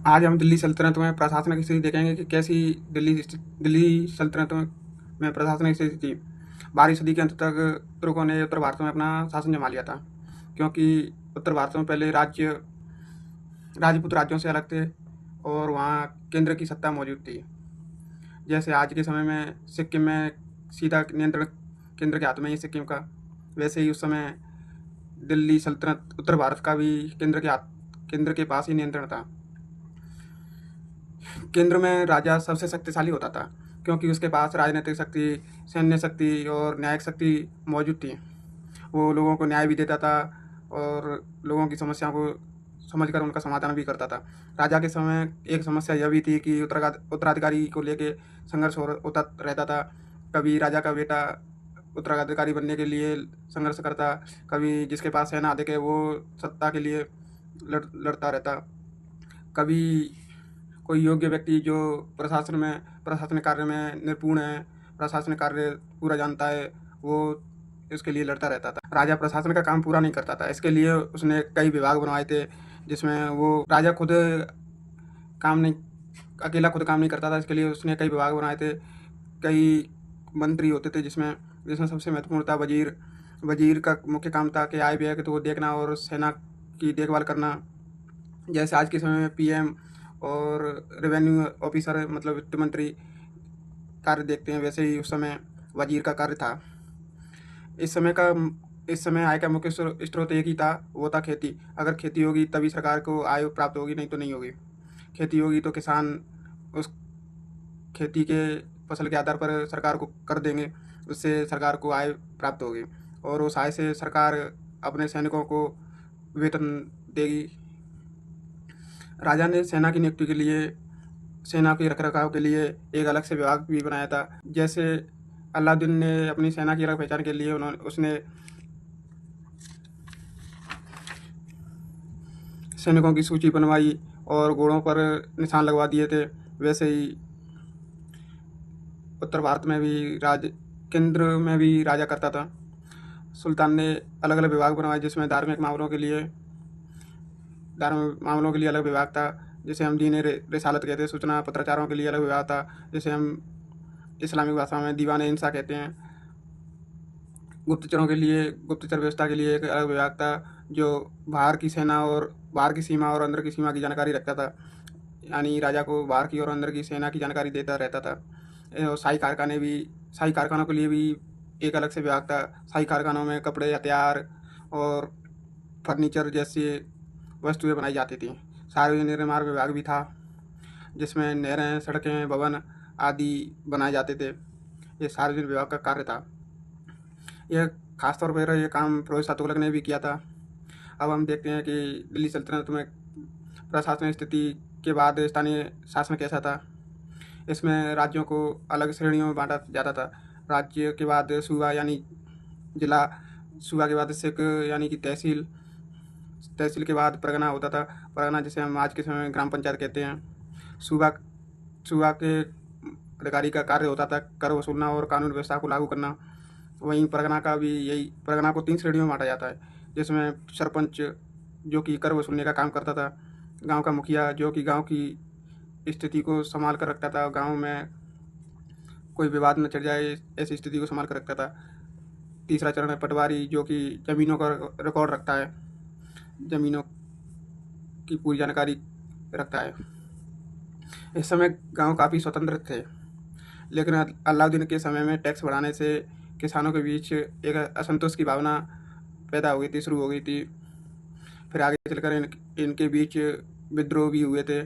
आज हम दिल्ली सल्तनत में प्रशासनिक स्थिति देखेंगे कि कैसी दिल्ली सल्तनत में प्रशासनिक स्थिति थी। 12वीं सदी के अंत तक तुर्कों ने उत्तर भारत में अपना शासन जमा लिया था, क्योंकि उत्तर भारत में पहले राजपूत राज्यों से अलग थे और वहाँ केंद्र की सत्ता मौजूद थी। जैसे आज के समय में सिक्किम में सीधा नियंत्रण केंद्र के हाथ में ही सिक्किम का, वैसे ही उस समय दिल्ली सल्तनत उत्तर भारत का भी केंद्र के पास ही नियंत्रण था। केंद्र में राजा सबसे शक्तिशाली होता था, क्योंकि उसके पास राजनीतिक शक्ति, सैन्य शक्ति और न्यायिक शक्ति मौजूद थी। वो लोगों को न्याय भी देता था और लोगों की समस्याओं को समझकर उनका समाधान भी करता था। राजा के समय एक समस्या यह भी थी कि उत्तराधिकारी को लेके संघर्ष होता रहता था। कभी राजा का बेटा उत्तराधिकारी बनने के लिए संघर्ष करता, कभी जिसके पास सेना अधिक है वो सत्ता के लिए लड़ता रहता, कभी कोई योग्य व्यक्ति जो प्रशासनिक कार्य में निपुण है, प्रशासनिक कार्य पूरा जानता है, वो इसके लिए लड़ता रहता था। राजा प्रशासन का काम पूरा नहीं करता था, इसके लिए उसने कई विभाग बनवाए थे, जिसमें वो राजा अकेला खुद काम नहीं करता था। इसके लिए उसने कई विभाग बनाए थे, कई मंत्री होते थे, जिसमें सबसे महत्वपूर्ण था वजीर। वजीर का मुख्य काम था कि आय व्यय को देखना और सेना की देखभाल करना। जैसे आज के समय में पीएम और रेवेन्यू ऑफिसर मतलब वित्त मंत्री कार्य देखते हैं, वैसे ही उस समय वजीर का कार्य था। इस समय आय का मुख्य स्रोत एक ही था, वो था खेती। अगर खेती होगी तभी सरकार को आय प्राप्त होगी, नहीं तो नहीं होगी। खेती होगी तो किसान उस खेती के फसल के आधार पर सरकार को कर देंगे, उससे सरकार को आय प्राप्त होगी और उस आय से सरकार अपने सैनिकों को वेतन देगी। राजा ने सेना की नियुक्ति के लिए, सेना के रखरखाव के लिए एक अलग से विभाग भी बनाया था। जैसे अलाउद्दीन ने अपनी सेना की रख पहचान के लिए उसने सैनिकों की सूची बनवाई और घोड़ों पर निशान लगवा दिए थे। वैसे ही उत्तर भारत में भी केंद्र में भी राजा करता था। सुल्तान ने अलग अलग विभाग बनवाए, जिसमें धार्मिक मामलों के लिए अलग विभाग था, जिसे हम दीन रिसालत कहते हैं। सूचना पत्राचारों के लिए अलग विभाग था, जिसे हम इस्लामिक भाषा में दीवान इंसा कहते हैं। गुप्तचरों के लिए, गुप्तचर व्यवस्था के लिए एक अलग विभाग था, जो बाहर की सीमा और अंदर की सीमा की जानकारी रखता था, यानी राजा को बाहर की और अंदर की सेना की जानकारी देता रहता था। और शाही कारखानों के लिए भी एक अलग से विभाग था। शाही कारखानों में कपड़े, हथियार और फर्नीचर जैसी वस्तुएं बनाई जाती थी। सार्वजनिक निर्माण विभाग भी था, जिसमें नहरें, सड़कें, भवन आदि बनाए जाते थे। ये सार्वजनिक विभाग का कार्य था। यह खासतौर पर यह काम फिरोज शाह तुगलक ने भी किया था। अब हम देखते हैं कि दिल्ली सल्तनत में प्रशासनिक स्थिति के बाद स्थानीय शासन कैसा था। इसमें राज्यों को अलग श्रेणियों में बांटा जाता था। राज्य के बाद सूबा यानी जिला, सूबा के बाद सिक यानी कि तहसील, तहसील के बाद परगना होता था। परगना जिसे हम आज के समय में ग्राम पंचायत कहते हैं। सूबा के अधिकारी का कार्य होता था कर वसूलना और कानून व्यवस्था को लागू करना। वहीं परगना को 3 श्रेणियों में बांटा जाता है, जिसमें सरपंच जो कि कर वसूलने का काम करता था, गांव का मुखिया जो कि गांव की स्थिति को संभाल कर रखता था, गांव में कोई विवाद न चढ़ जाए ऐसी स्थिति को संभाल कर रखता था। तीसरा चरण है पटवारी, जो कि ज़मीनों का रिकॉर्ड रखता है, ज़मीनों की पूरी जानकारी रखता है। इस समय गांव काफ़ी स्वतंत्र थे, लेकिन अलाउद्दीन के समय में टैक्स बढ़ाने से किसानों के बीच एक असंतोष की भावना शुरू हो गई थी। फिर आगे चलकर इनके बीच विद्रोह भी हुए थे।